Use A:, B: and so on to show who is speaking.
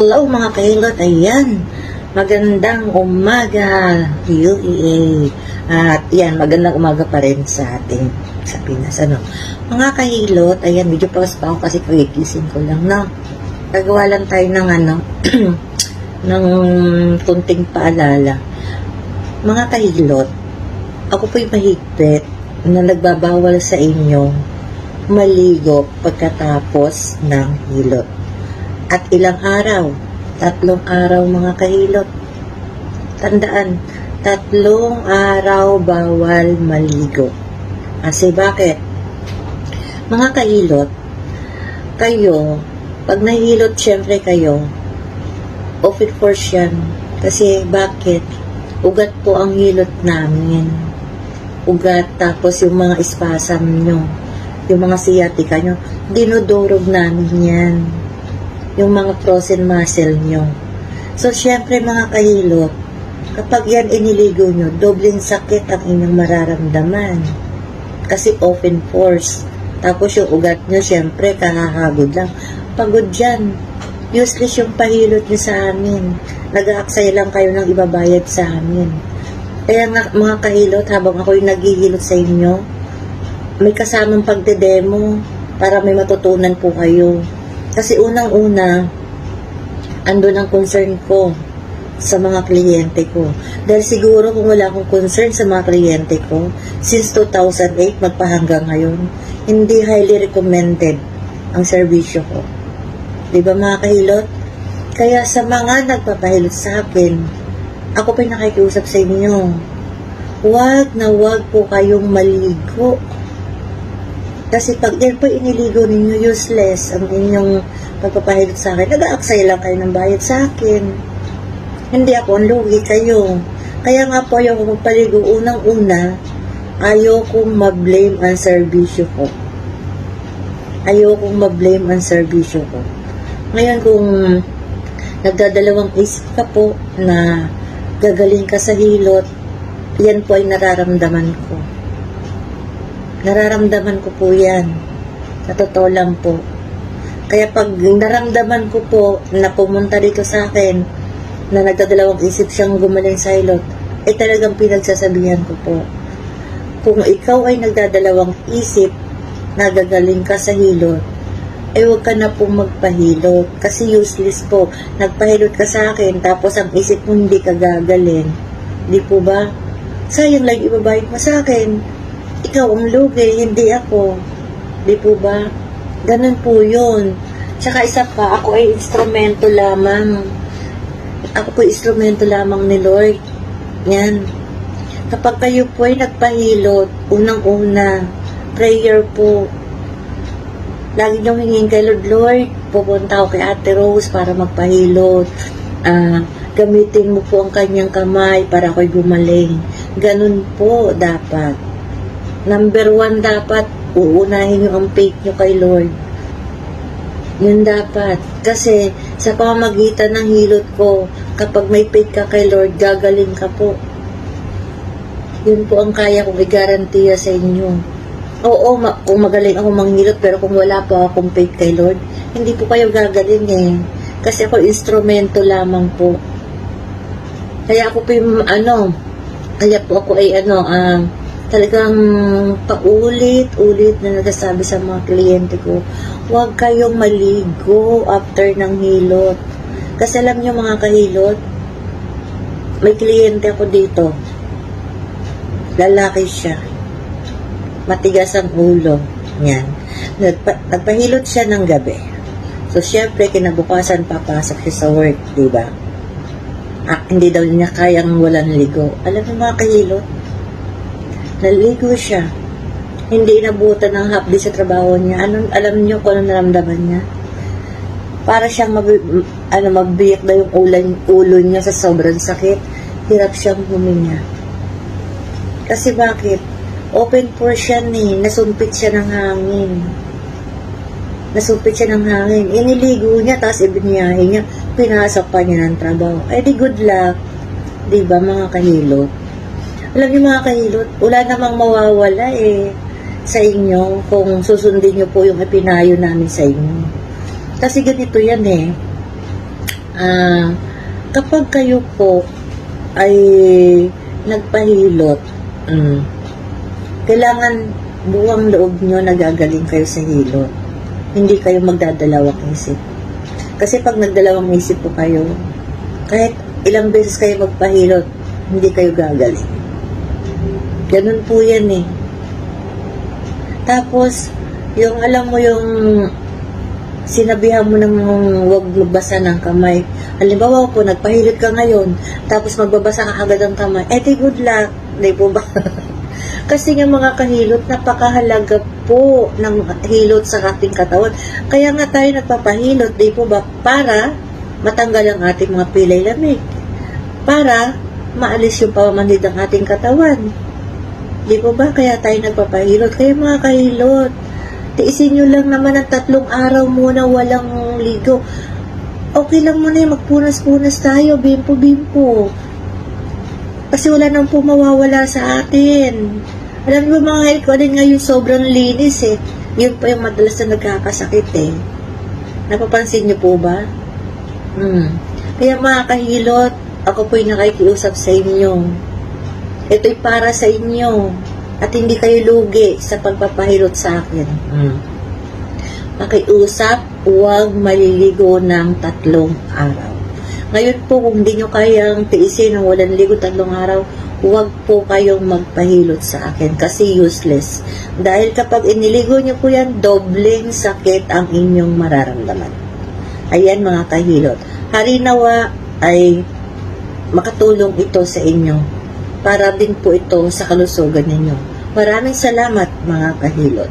A: Hello mga kailot, ayan, magandang umaga, UEA. At yan, magandang umaga pa rin sa ating sa Pinas. Mga kahilot, ayan, medyo paus pa ako kasi kagigising ko lang, no? Gagawa lang tayo ng ng kunting paalala. Mga kahilot, ako po'y mahigpit na nagbabawal sa inyo maligo pagkatapos ng hilot. At ilang araw? 3 araw mga kahilot. Tandaan, 3 araw bawal maligo. Kasi bakit? Mga kahilot, kayo, pag nahihilot syempre kayo, open force yan. Kasi bakit? Ugat po ang hilot namin. Ugat, tapos yung mga espasam nyo, yung mga sciatica nyo, dinudurog namin yan. Yung mga frozen muscle nyo. So, syempre mga kahilot, kapag yan iniligo nyo, dobleng sakit ang inyong mararamdaman. Kasi open force. Tapos yung ugat nyo, syempre, kakahagod lang. Pagod dyan. Useless yung pahilot nyo sa amin. Nag-aaksaya lang kayo ng ibabayad sa amin. Kaya nga, mga kahilot, habang ako'y naghihilot sa inyo, may kasamang pagdedemo para may matutunan po kayo. Kasi unang-una, andun ang concern ko sa mga kliyente ko. Dahil siguro kung wala akong concern sa mga kliyente ko, since 2008 magpahanggang ngayon, hindi highly recommended ang serbisyo ko. Diba mga kahilot? Kaya sa mga nagpapahilot sa akin, ako pa nakikiusap sa inyo, wag na wag po kayong maligo. Kasi pag yan po iniligo ninyo, useless ang inyong pagpapahilot sa akin. Nag-aaksaya lang kayo ng bayad sa akin. Hindi ako ang lugi kayo. Kaya nga po ayaw ko magpaligo. Unang-una, ayaw kong ma-blame ang serbisyo ko. Ayaw kong ma-blame ang serbisyo ko. Ngayon kung nagdadalawang isip ka po na gagaling ka sa hilot, yan po ay nararamdaman ko. Nararamdaman ko po yan. Sa totoo lang po. Kaya pag naramdaman ko po na pumunta dito sa akin, na nagdadalawang isip siyang gumaling sa hilot, eh talagang pinagsasabihan ko po. Kung ikaw ay nagdadalawang isip na gagaling ka sa hilot, eh huwag ka na po magpahilot. Kasi useless po. Nagpahilot ka sa akin, tapos ang isip mo hindi ka gagaling. Di po ba? Sayang lang ibabayad mo sa akin. Ikaw ang lugi, hindi ako. Di po ba? Ganun po yun. Tsaka isa pa, ako ay instrumento lamang. Ako po instrumento lamang ni Lord. Yan. Kapag kayo po ay nagpahilot, unang-una, prayer po. Lagi niyong hingin kay Lord, pupunta ako kay Ate Rose para magpahilot. Gamitin mo po ang kanyang kamay para ako'y gumaling. Ganun po dapat. Number 1 dapat, uunahin nyo ang faith nyo kay Lord. Yun dapat. Kasi sa pamamagitan ng hilot ko, kapag may faith ka kay Lord, gagaling ka po. Yun po ang kaya kong i-garantiya sa inyo. Oo, kung magaling ako manghilot, pero kung wala po akong faith kay Lord, hindi po kayo gagaling eh. Kasi ako instrumento lamang po. Kaya ako po yung kaya po ako ay talagang paulit-ulit na nagsasabi sa mga kliyente ko, huwag kayong maligo after ng hilot. Kasi alam nyo mga kahilot, may kliyente ako dito. Lalaki siya. Matigas ang ulo. Yan. Nagpahilot siya ng gabi. So, syempre, kinabukasan papasok siya sa work, diba? Hindi daw niya kayang walang ligo. Alam mo mga kahilot, naligo siya. Hindi inabutan ng half day sa trabaho niya. Alam niyo kung ano naramdaman niya? Para siyang magbiyak na yung ulo niya sa sobrang sakit. Hirap siyang huminga. Kasi bakit? Open force siya nasumpit siya ng hangin. Nasumpit siya ng hangin. Iniligo niya, tapos ibinyahe niya. Pinasok pa niya ng trabaho. Eh di good luck. Diba mga kahilot? Alam niyo mga kahilot, wala namang mawawala sa inyo kung susundin niyo po yung ipinayo namin sa inyo. Kasi ganito yan Kapag kayo po ay nagpahilot, kailangan buwang loob nyo nagagaling kayo sa hilot. Hindi kayo magdadalawang isip. Kasi pag nagdalawang isip po kayo, kahit ilang beses kayo magpahilot, hindi kayo gagaling. Ganun po yan eh. Tapos, yung alam mo yung sinabihan mo ng huwag magbasa ng kamay. Halimbawa po, nagpahilot ka ngayon, tapos magbabasa ka agad ng kamay. Di good luck. Di po ba? Kasi yung mga kahilot, napakahalaga po ng hilot sa ating katawan. Kaya nga tayo nagpapahilot, di po ba? Para matanggal ang ating mga pilay lamig. Para maalis yung pamamanhid ng ating katawan. Di po ba? Kaya tayo nagpapahilot. Kaya mga kahilot, tiisin nyo lang naman ang 3 araw muna walang ligo. Okay lang muna yung magpunas-punas tayo, bimpo-bimpo. Kasi wala nang po mawawala sa atin. Alam mo mga hair ko din ngayon sobrang linis eh. Yun pa yung madalas na nagkakasakit eh. Napapansin nyo po ba? Kaya mga kahilot, ako po'y nakikiusap sa inyo. Ito'y para sa inyo. At hindi kayo lugi sa pagpapahilot sa akin. Makiusap, huwag maliligo ng 3 araw. Ngayon po, kung hindi nyo kayang tiisin ng walang ligo 3 araw, huwag po kayong magpahilot sa akin kasi useless. Dahil kapag iniligo nyo po yan, dobleng sakit ang inyong mararamdaman. Ayan mga kahilot. Harinawa ay makatulong ito sa inyo. Para din po ito sa kalusugan ninyo. Maraming salamat mga kahilot.